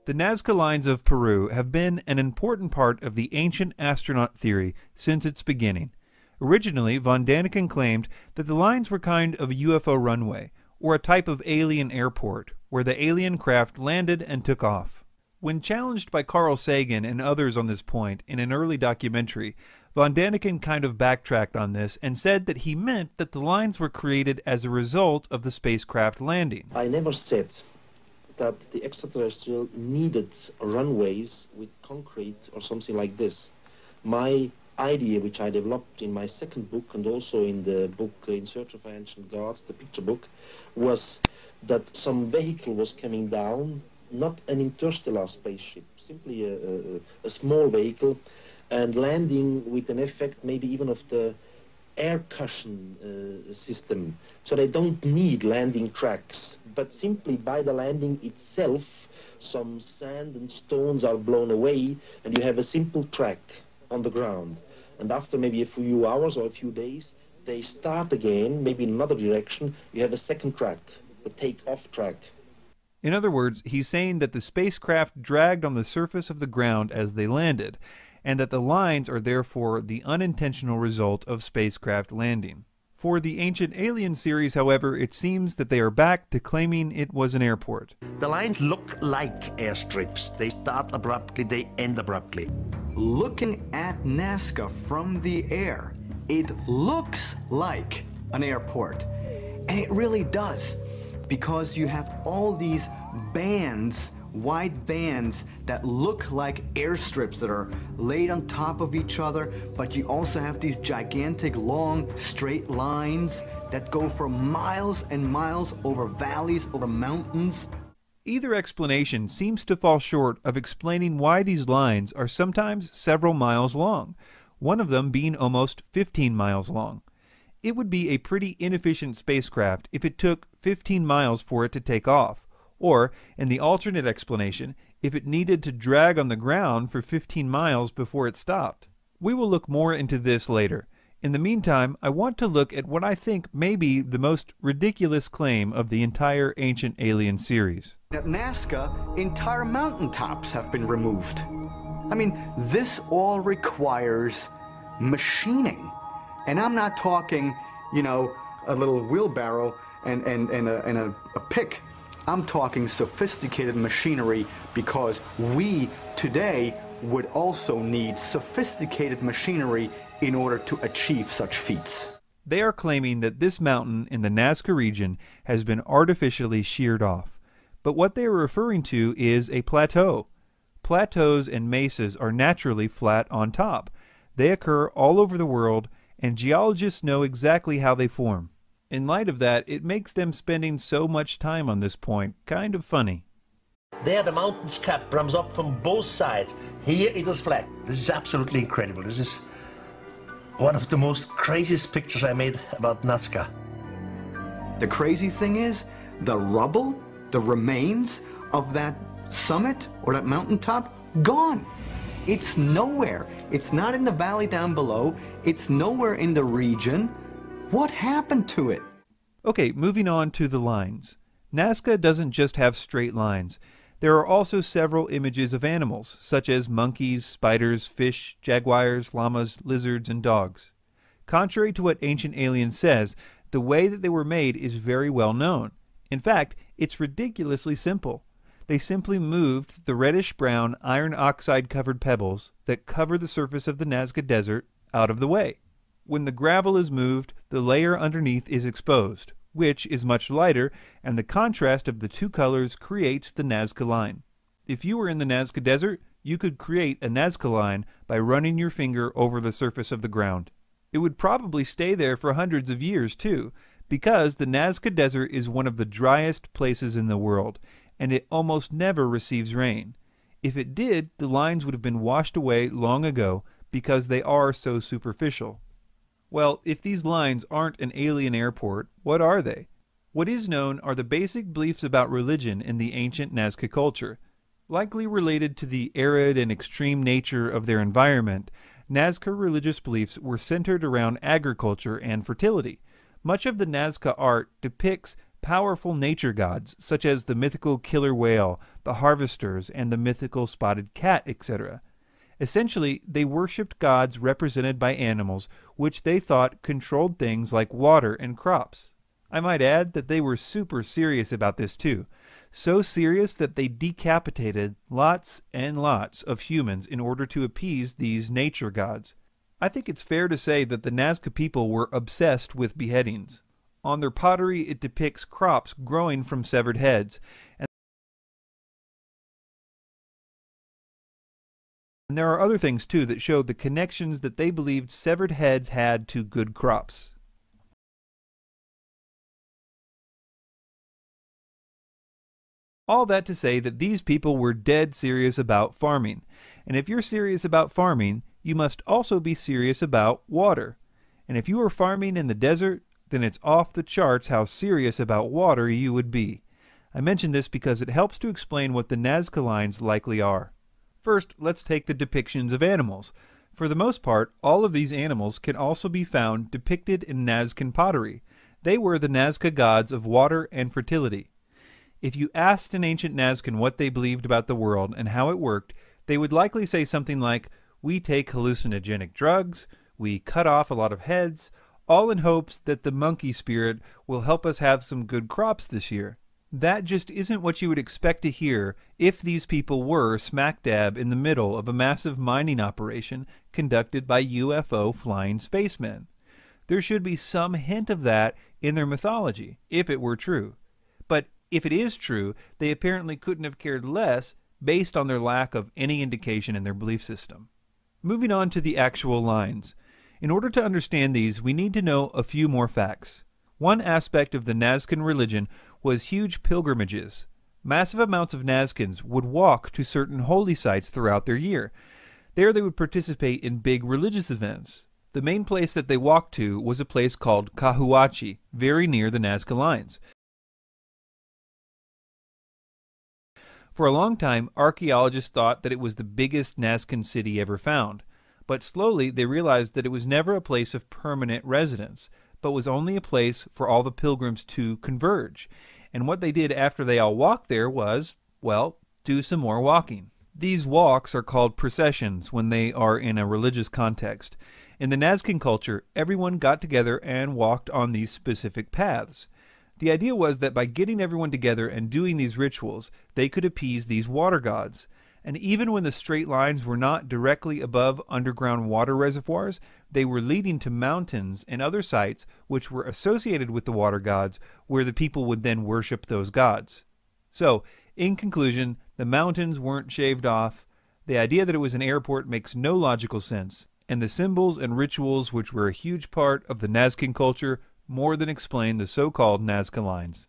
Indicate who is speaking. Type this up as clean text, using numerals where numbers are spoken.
Speaker 1: The Nazca Lines of Peru have been an important part of the ancient astronaut theory since its beginning. Originally, von Daniken claimed that the lines were kind of a UFO runway, or a type of alien airport, where the alien craft landed and took off. When challenged by Carl Sagan and others on this point in an early documentary, von Daniken kind of backtracked on this and said that he meant that the lines were created as a result of the spacecraft landing.
Speaker 2: I never said that the extraterrestrial needed runways with concrete or something like this. My idea, which I developed in my second book and also in the book In Search of Ancient Gods, the picture book, was that some vehicle was coming down, not an interstellar spaceship, simply a small vehicle, and landing with an effect maybe even of the air cushion system. So they don't need landing tracks, but simply by the landing itself, some sand and stones are blown away, and you have a simple track on the ground. And after maybe a few hours or a few days, they start again, maybe in another direction, you have a second track, the take-off track.
Speaker 1: In other words, he's saying that the spacecraft dragged on the surface of the ground as they landed, and that the lines are therefore the unintentional result of spacecraft landing. For the Ancient Alien series, however, it seems that they are back to claiming it was an airport.
Speaker 3: The lines look like airstrips. They start abruptly, they end abruptly.
Speaker 4: Looking at Nazca from the air, it looks like an airport. And it really does, because you have all these bands, wide bands that look like airstrips that are laid on top of each other, but you also have these gigantic, long, straight lines that go for miles and miles over valleys, over mountains.
Speaker 1: Either explanation seems to fall short of explaining why these lines are sometimes several miles long, one of them being almost 15 miles long. It would be a pretty inefficient spacecraft if it took 15 miles for it to take off, or, in the alternate explanation, if it needed to drag on the ground for 15 miles before it stopped. We will look more into this later. In the meantime, I want to look at what I think may be the most ridiculous claim of the entire Ancient Alien series.
Speaker 4: At Nazca, entire mountaintops have been removed. I mean, this all requires machining. And I'm not talking, you know, a little wheelbarrow and a pick. I'm talking sophisticated machinery, because we today would also need sophisticated machinery in order to achieve such feats.
Speaker 1: They are claiming that this mountain in the Nazca region has been artificially sheared off. But what they are referring to is a plateau. Plateaus and mesas are naturally flat on top. They occur all over the world, and geologists know exactly how they form. In light of that, it makes them spending so much time on this point kind of funny.
Speaker 3: There the mountain's cap comes up from both sides. Here it was flat. This is absolutely incredible. This is one of the most craziest pictures I made about Nazca.
Speaker 4: The crazy thing is, the rubble, the remains of that summit or that mountaintop, gone. It's nowhere. It's not in the valley down below. It's nowhere in the region. What happened to it?
Speaker 1: Okay, moving on to the lines. Nazca doesn't just have straight lines. There are also several images of animals, such as monkeys, spiders, fish, jaguars, llamas, lizards, and dogs. Contrary to what Ancient Alien says, the way that they were made is very well known. In fact, it's ridiculously simple. They simply moved the reddish-brown iron oxide-covered pebbles that cover the surface of the Nazca Desert out of the way. When the gravel is moved, the layer underneath is exposed, which is much lighter, and the contrast of the two colors creates the Nazca line. If you were in the Nazca Desert, you could create a Nazca line by running your finger over the surface of the ground. It would probably stay there for hundreds of years, too, because the Nazca Desert is one of the driest places in the world, and it almost never receives rain. If it did, the lines would have been washed away long ago because they are so superficial. Well, if these lines aren't an alien airport, what are they? What is known are the basic beliefs about religion in the ancient Nazca culture. Likely related to the arid and extreme nature of their environment, Nazca religious beliefs were centered around agriculture and fertility. Much of the Nazca art depicts powerful nature gods, such as the mythical killer whale, the harvesters, and the mythical spotted cat, etc. Essentially, they worshipped gods represented by animals, which they thought controlled things like water and crops. I might add that they were super serious about this too. So serious that they decapitated lots and lots of humans in order to appease these nature gods. I think it's fair to say that the Nazca people were obsessed with beheadings. On their pottery, it depicts crops growing from severed heads, and there are other things too that show the connections that they believed severed heads had to good crops. All that to say that these people were dead serious about farming. And if you're serious about farming, you must also be serious about water. And if you are farming in the desert, then it's off the charts how serious about water you would be. I mention this because it helps to explain what the Nazca lines likely are. First, let's take the depictions of animals. For the most part, all of these animals can also be found depicted in Nazcan pottery. They were the Nazca gods of water and fertility. If you asked an ancient Nazcan what they believed about the world and how it worked, they would likely say something like, "We take hallucinogenic drugs, we cut off a lot of heads, all in hopes that the monkey spirit will help us have some good crops this year." That just isn't what you would expect to hear if these people were smack dab in the middle of a massive mining operation conducted by UFO flying spacemen. There should be some hint of that in their mythology, if it were true. But if it is true, they apparently couldn't have cared less based on their lack of any indication in their belief system. Moving on to the actual lines. In order to understand these, we need to know a few more facts. One aspect of the Nazcan religion was huge pilgrimages. Massive amounts of Nazcans would walk to certain holy sites throughout their year. There they would participate in big religious events. The main place that they walked to was a place called Cahuachi, very near the Nazca lines. For a long time, archaeologists thought that it was the biggest Nazcan city ever found, but slowly they realized that it was never a place of permanent residence, but was only a place for all the pilgrims to converge. And what they did after they all walked there was, well, do some more walking. These walks are called processions when they are in a religious context. In the Nazcan culture, everyone got together and walked on these specific paths. The idea was that by getting everyone together and doing these rituals, they could appease these water gods. And even when the straight lines were not directly above underground water reservoirs, they were leading to mountains and other sites which were associated with the water gods, where the people would then worship those gods. So, in conclusion, the mountains weren't shaved off, the idea that it was an airport makes no logical sense, and the symbols and rituals which were a huge part of the Nazcan culture more than explain the so-called Nazca lines.